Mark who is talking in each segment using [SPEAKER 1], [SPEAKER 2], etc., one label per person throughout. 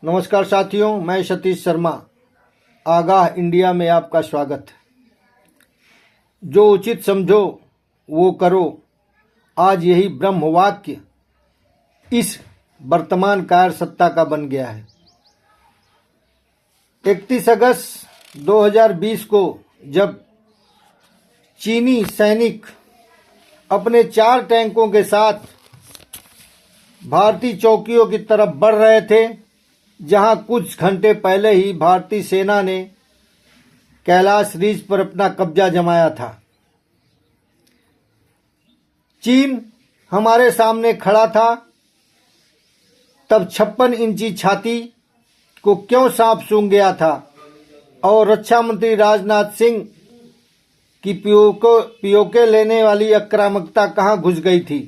[SPEAKER 1] नमस्कार साथियों, मैं सतीश शर्मा। आगाह इंडिया में आपका स्वागत है। जो उचित समझो वो करो, आज यही ब्रह्म वाक्य इस वर्तमान कायर सत्ता का बन गया है। 31 अगस्त 2020 को जब चीनी सैनिक अपने 4 टैंकों के साथ भारतीय चौकियों की तरफ बढ़ रहे थे, जहां कुछ घंटे पहले ही भारतीय सेना ने कैलाश रीच पर अपना कब्जा जमाया था, चीन हमारे सामने खड़ा था। तब 56 इंची छाती को क्यों सांप सूंघ गया था और रक्षा मंत्री राजनाथ सिंह की पीओके लेने वाली आक्रामकता कहां घुस गई थी।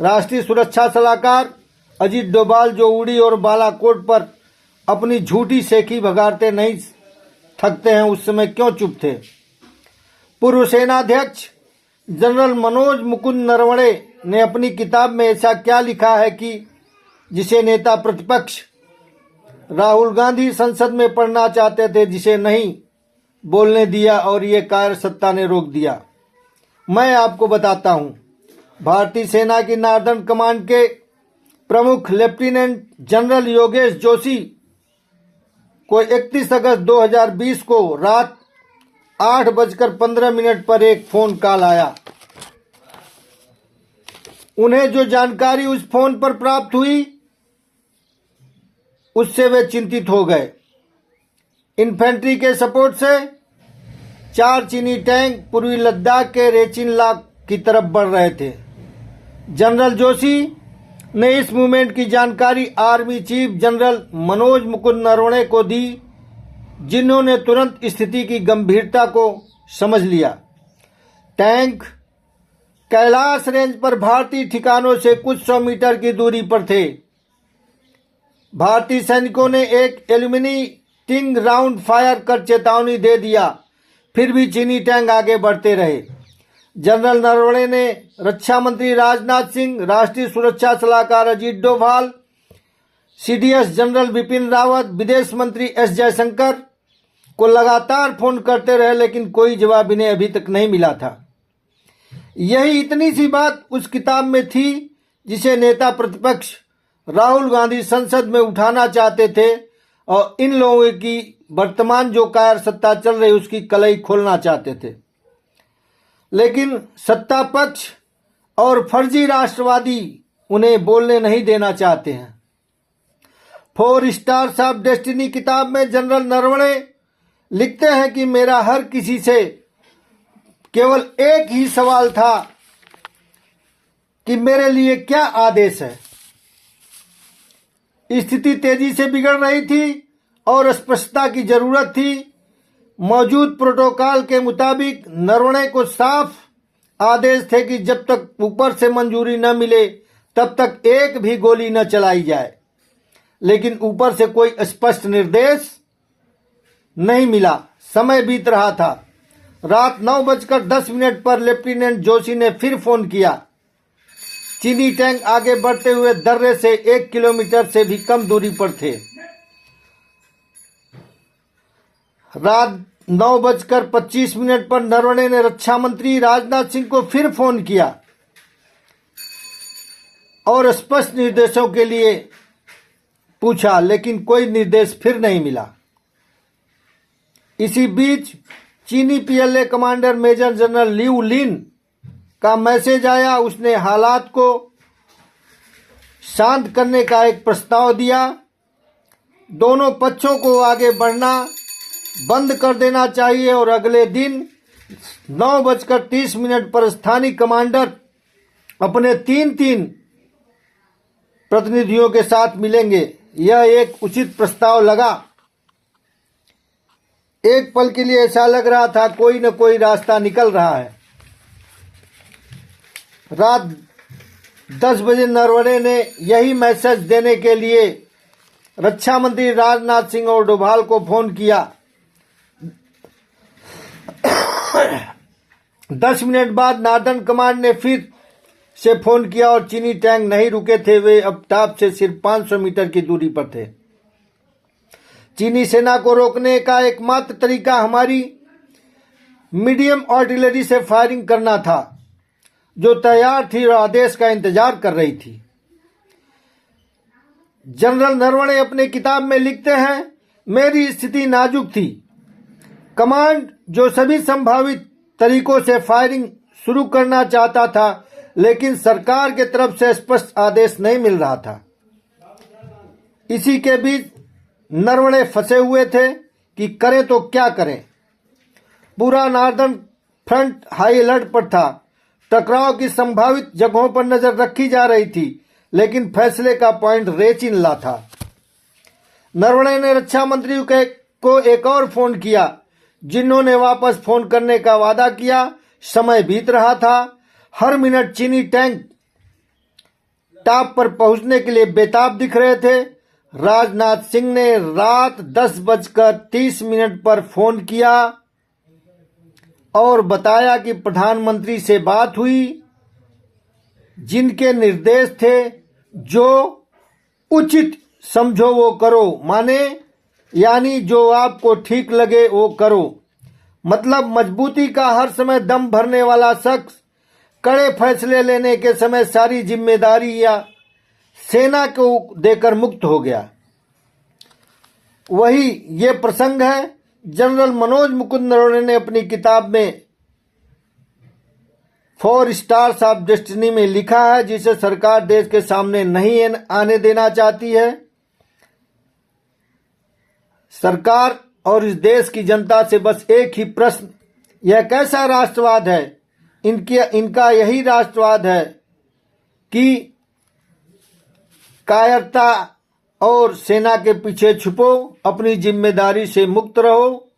[SPEAKER 1] राष्ट्रीय सुरक्षा सलाहकार अजीत डोभाल जो उड़ी और बालाकोट पर अपनी झूठी सेखी भगाते नहीं थकते हैं, उस समय क्यों चुप थे। पूर्व सेनाध्यक्ष जनरल मनोज मुकुंद नरवणे ने अपनी किताब में ऐसा क्या लिखा है कि जिसे नेता प्रतिपक्ष राहुल गांधी संसद में पढ़ना चाहते थे, जिसे नहीं बोलने दिया और ये कायर सत्ता ने रोक दिया। मैं आपको बताता हूं। भारतीय सेना की नॉर्दर्न कमांड के प्रमुख लेफ्टिनेंट जनरल योगेश जोशी को 31 अगस्त 2020 को रात 8:15 पर एक फोन कॉल आया। उन्हें जो जानकारी उस फोन पर प्राप्त हुई, उससे वे चिंतित हो गए। इन्फेंट्री के सपोर्ट से 4 चीनी टैंक पूर्वी लद्दाख के रेचिन लाक की तरफ बढ़ रहे थे। जनरल जोशी ने इस मूवमेंट की जानकारी army chief general Manoj Mukund Naravane को दी, जिन्होंने तुरंत स्थिति की गंभीरता को समझ लिया। टैंक कैलाश रेंज पर भारतीय ठिकानों से कुछ 100 मीटर की दूरी पर थे। भारतीय सैनिकों ने एक एल्यूमिनिटिंग राउंड फायर कर चेतावनी दे दिया, फिर भी चीनी टैंक आगे बढ़ते रहे। जनरल नरवणे ने रक्षा मंत्री राजनाथ सिंह, राष्ट्रीय सुरक्षा सलाहकार अजीत डोभाल, सीडीएस जनरल बिपिन रावत, विदेश मंत्री एस जयशंकर को लगातार फोन करते रहे, लेकिन कोई जवाब इन्हें अभी तक नहीं मिला था। यही इतनी सी बात उस किताब में थी जिसे नेता प्रतिपक्ष राहुल गांधी संसद में उठाना चाहते थे और इन लोगों की वर्तमान जो कायर सत्ता चल रही उसकी कलई खोलना चाहते थे। लेकिन सत्ता पक्ष और फर्जी राष्ट्रवादी उन्हें बोलने नहीं देना चाहते हैं। 4 स्टार्स ऑफ डेस्टिनी किताब में जनरल नरवणे लिखते हैं कि मेरा हर किसी से केवल एक ही सवाल था कि मेरे लिए क्या आदेश है। स्थिति तेजी से बिगड़ रही थी और स्पष्टता की जरूरत थी। मौजूद प्रोटोकॉल के मुताबिक नरवणे को साफ आदेश थे कि जब तक ऊपर से मंजूरी न मिले तब तक एक भी गोली न चलाई जाए, लेकिन ऊपर से कोई स्पष्ट निर्देश नहीं मिला। समय बीत रहा था। रात 9:10 पर लेफ्टिनेंट जोशी ने फिर फोन किया। चीनी टैंक आगे बढ़ते हुए दर्रे से 1 किलोमीटर से भी कम दूरी पर थे। रात 9:25 पर नरवणे ने रक्षा मंत्री राजनाथ सिंह को फिर फोन किया और स्पष्ट निर्देशों के लिए पूछा, लेकिन कोई निर्देश फिर नहीं मिला। इसी बीच चीनी पीएलए कमांडर मेजर जनरल लिऊ लिन का मैसेज आया। उसने हालात को शांत करने का एक प्रस्ताव दिया। दोनों पक्षों को आगे बढ़ना बंद कर देना चाहिए और अगले दिन 9:30 पर स्थानीय कमांडर अपने 3 प्रतिनिधियों के साथ मिलेंगे। यह एक उचित प्रस्ताव लगा। एक पल के लिए ऐसा लग रहा था कोई न कोई रास्ता निकल रहा है। रात 10 बजे नरवणे ने यही मैसेज देने के लिए रक्षा मंत्री राजनाथ सिंह और डोभाल को फोन किया। 10 मिनट बाद नॉर्दर्न कमांड ने फिर से फोन किया और चीनी टैंक नहीं रुके थे। वे अब टॉप से सिर्फ 500 मीटर की दूरी पर थे। चीनी सेना को रोकने का एकमात्र तरीका हमारी मीडियम आर्टिलरी से फायरिंग करना था, जो तैयार थी और आदेश का इंतजार कर रही थी। जनरल नरवणे अपने किताब में लिखते हैं, मेरी स्थिति नाजुक थी। कमांड जो सभी संभावित तरीकों से फायरिंग शुरू करना चाहता था, लेकिन सरकार के तरफ से स्पष्ट आदेश नहीं मिल रहा था। इसी के बीच नरवणे फंसे हुए थे कि करें तो क्या करें। पूरा नॉर्दर्न फ्रंट हाई अलर्ट पर था। टकराव की संभावित जगहों पर नजर रखी जा रही थी, लेकिन फैसले का पॉइंट रेचिनला था। नरवणे ने रक्षा मंत्री को एक और फोन किया, जिन्होंने वापस फोन करने का वादा किया। समय बीत रहा था। हर मिनट चीनी टैंक टॉप पर पहुंचने के लिए बेताब दिख रहे थे। राजनाथ सिंह ने रात 10:30 पर फोन किया और बताया कि प्रधानमंत्री से बात हुई, जिनके निर्देश थे जो उचित समझो वो करो, माने यानी जो आपको ठीक लगे वो करो। मतलब मजबूती का हर समय दम भरने वाला शख्स कड़े फैसले लेने के समय सारी जिम्मेदारी या सेना को देकर मुक्त हो गया। वही ये प्रसंग है। जनरल मनोज मुकुंद नरवणे ने अपनी किताब में 4 स्टार्स ऑफ डेस्टिनी में लिखा है, जिसे सरकार देश के सामने नहीं आने देना चाहती है। सरकार और इस देश की जनता से बस एक ही प्रश्न, यह कैसा राष्ट्रवाद है? इनका यही राष्ट्रवाद है कि कायरता और सेना के पीछे छुपो, अपनी जिम्मेदारी से मुक्त रहो,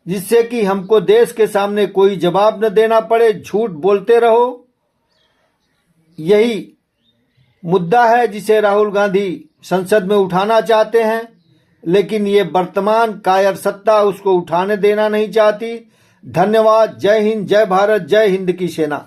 [SPEAKER 1] जिससे कि हमको देश के सामने कोई जवाब न देना पड़े, झूठ बोलते रहो। यही मुद्दा है जिसे राहुल गांधी संसद में उठाना चाहते हैं, लेकिन ये वर्तमान कायर सत्ता उसको उठाने देना नहीं चाहती। धन्यवाद। जय हिंद, जय भारत, जय हिंद की सेना।